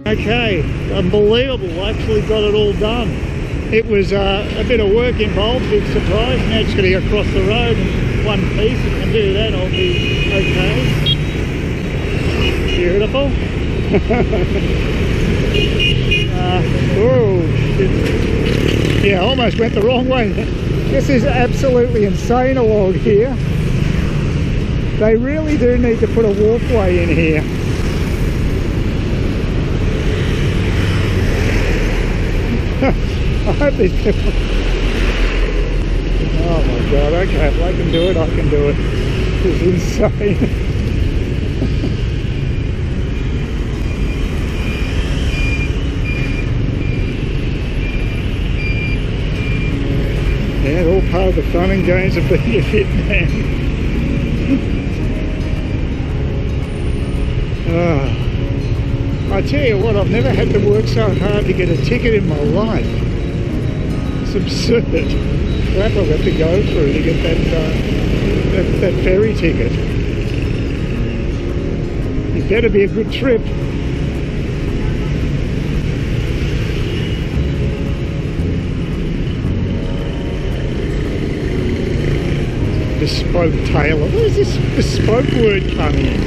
Okay, unbelievable, I actually got it all done. It was a bit of work involved, big surprise. Now just got to go across the road in one piece. If I can do that, I'll be okay. Beautiful. Oh, yeah, I almost went the wrong way. This is absolutely insane, a log here. They really do need to put a walkway in here. I hope these people... Oh my god, okay, if I can do it, I can do it. This is insane. Yeah, all part of the fun and games of being a fit man. Oh. I tell you what, I've never had to work so hard to get a ticket in my life. It's absurd. Crap I've got to go through to get that ferry ticket. It better be a good trip. Bespoke tailor. Where is this bespoke word coming in?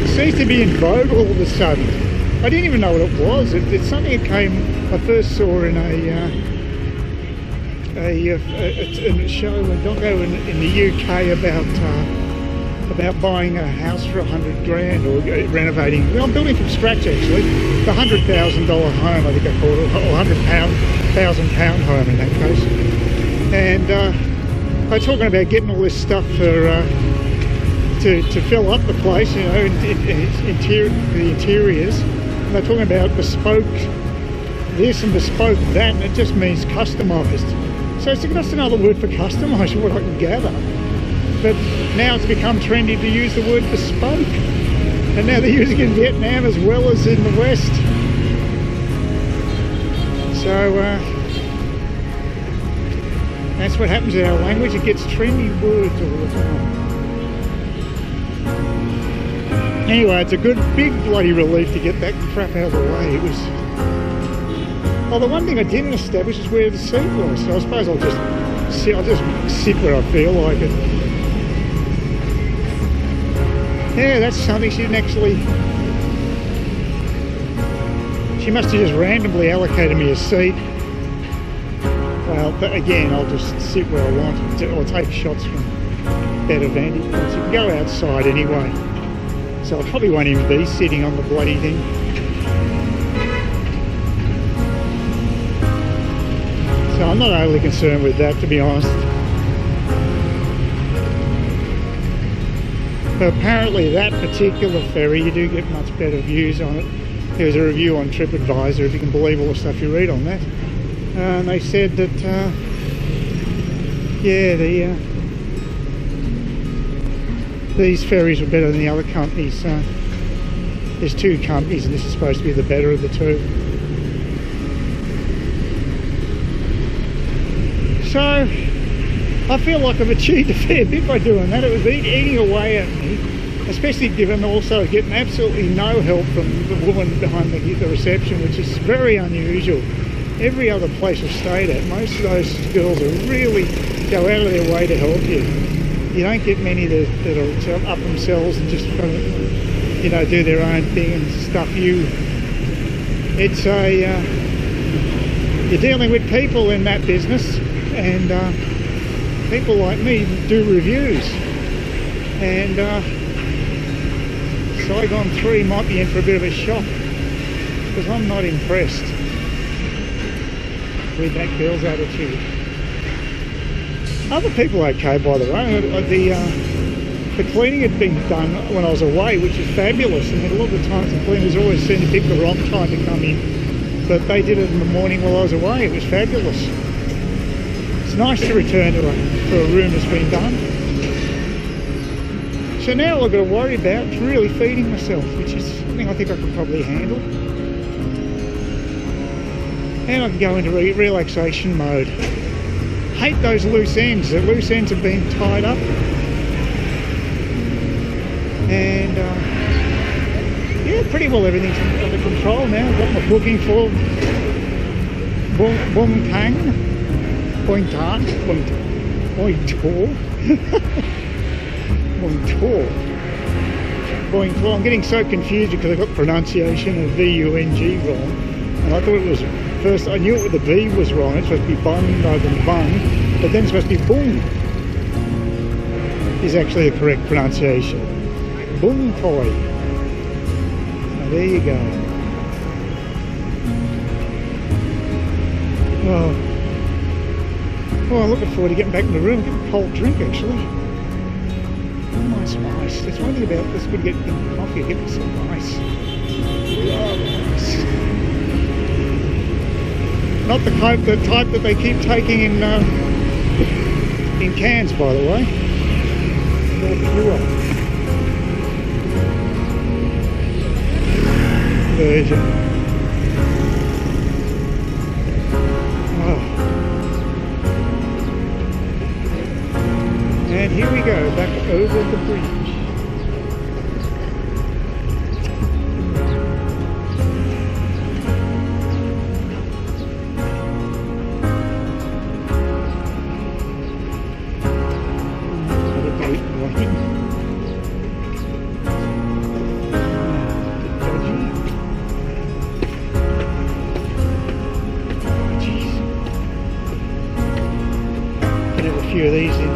It seems to be in vogue all of a sudden. I didn't even know what it was. It's something that I first saw in a show, a doco in the UK about buying a house for $100 grand or renovating. Well, I'm building from scratch actually. The $100,000 home, I think I called it, or £100,000 home in that case. And they're talking about getting all this stuff for to fill up the place, you know, the interiors. And they're talking about bespoke this and bespoke that, and it just means customised. So it's just another word for customised, what I can gather. But now it's become trendy to use the word bespoke, and now they're using it in Vietnam as well as in the West. So that's what happens in our language. It gets trendy words all the time. Anyway, it's a good big bloody relief to get that crap out of the way. It was... Well, the one thing I didn't establish is where the seat was. So I suppose I'll just sit where I feel like it. Yeah, that's something she didn't actually... She must have just randomly allocated me a seat. Well, but again, I'll just sit where I want. I'll take shots from better vantage points. You can go outside anyway. So I probably won't even be sitting on the bloody thing. So I'm not overly concerned with that, to be honest. But apparently that particular ferry, you do get much better views on it. There's a review on TripAdvisor, if you can believe all the stuff you read on that. And they said that, yeah, these ferries were better than the other companies. There's two companies and this is supposed to be the better of the two. So I feel like I've achieved a fair bit by doing that. It was eating away at me, especially given also getting absolutely no help from the woman behind the reception, which is very unusual. Every other place I've stayed at, most of those girls are really go out of their way to help you. You don't get many that'll up themselves and just kind of, you know, do their own thing and stuff you. It's you're dealing with people in that business, and people like me do reviews, and Saigon 3 might be in for a bit of a shock because I'm not impressed with that girl's attitude. Other people okay, by the way. The cleaning had been done when I was away, which is fabulous. I mean, a lot of the times the cleaners always seem to pick the wrong time to come in, but they did it in the morning while I was away. It was fabulous. It's nice to return to a room that's been done. So now all I've got to worry about is really feeding myself, which is something I think I could probably handle. And I can go into relaxation mode. Hate those loose ends. The loose ends have been tied up. And yeah, pretty well everything's under control now. I've got my booking for Vung Tau. I'm getting so confused because I got pronunciation of V-U-N-G wrong, and I thought it was first. I knew the V was wrong. It's supposed to be bung rather than bung, but then it's supposed to be bung is actually the correct pronunciation. Vung Tau. Now there you go. Oh, I'm looking forward to getting back in the room. Getting a cold drink actually. Nice ice. That's one thing about this. Good to get coffee. Get me some ice. Love ice. Not the type that they keep taking in cans, by the way. More pure version. Oh. And here we go, back over the bridge. A few of these in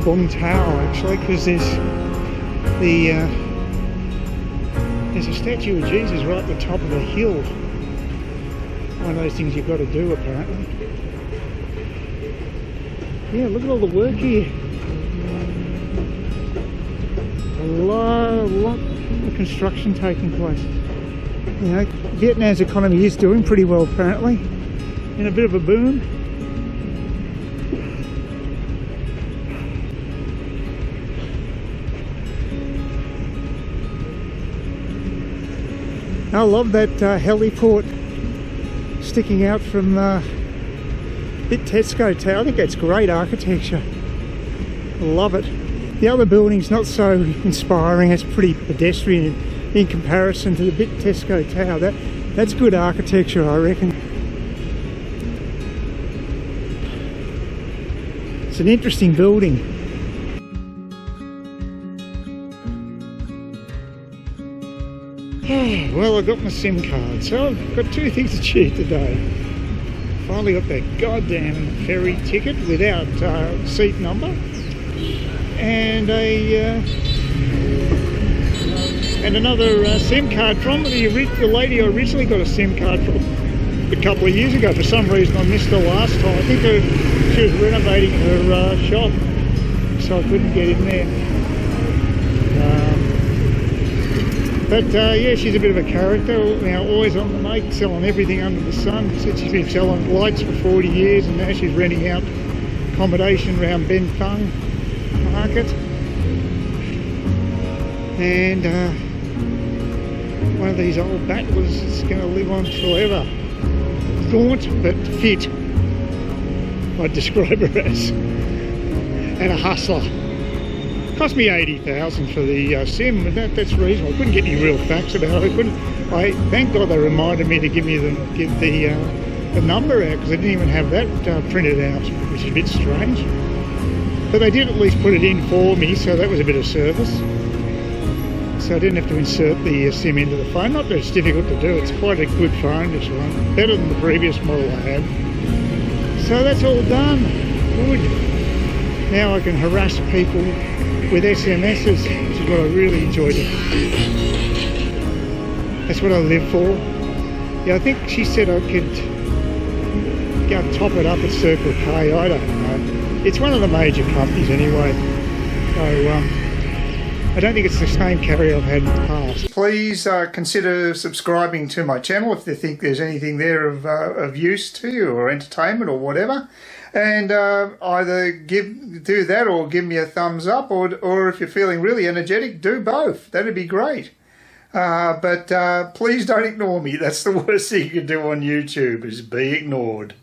Vung Tau actually, because there's a statue of Jesus right at the top of a hill. One of those things you've got to do apparently. Yeah, look at all the work here. A lot of construction taking place. You know, Vietnam's economy is doing pretty well apparently. In a bit of a boom. I love that heliport sticking out from Tesco Tower. I think that's great architecture. Love it. The other building's not so inspiring. It's pretty pedestrian in comparison to the Tesco Tower. That's good architecture, I reckon. It's an interesting building. Well, I got my SIM card, so I've got two things achieved today. Finally got that goddamn ferry ticket without seat number, and another SIM card from the lady I originally got a SIM card from a couple of years ago. For some reason I missed her last time. I think she was renovating her shop, so I couldn't get in there. But yeah, she's a bit of a character. Now, always on the make, selling everything under the sun. Said she's been selling lights for 40 years, and now she's renting out accommodation around Ben Thung Market. And one of these old battlers is going to live on forever. Gaunt but fit, I'd describe her as, and a hustler. Cost me $80,000 for the SIM, but that's reasonable. I couldn't get any real facts about it. Thank God they reminded me to give the number out, because I didn't even have that printed out, which is a bit strange. But they did at least put it in for me, so that was a bit of service. So I didn't have to insert the SIM into the phone. Not that it's difficult to do. It's quite a good phone, this one. Better than the previous model I had. So that's all done. Good. Now I can harass people with SMSs, which is what I really enjoy doing. That's what I live for. Yeah, I think she said I could go top it up at Circle K. I don't know. It's one of the major companies anyway. So I don't think it's the same carrier I've had in the past. Please consider subscribing to my channel if you think there's anything there of use to you, or entertainment or whatever. And either do that or give me a thumbs up, or if you're feeling really energetic, do both. That'd be great. But please don't ignore me. That's the worst thing you can do on YouTube, is be ignored.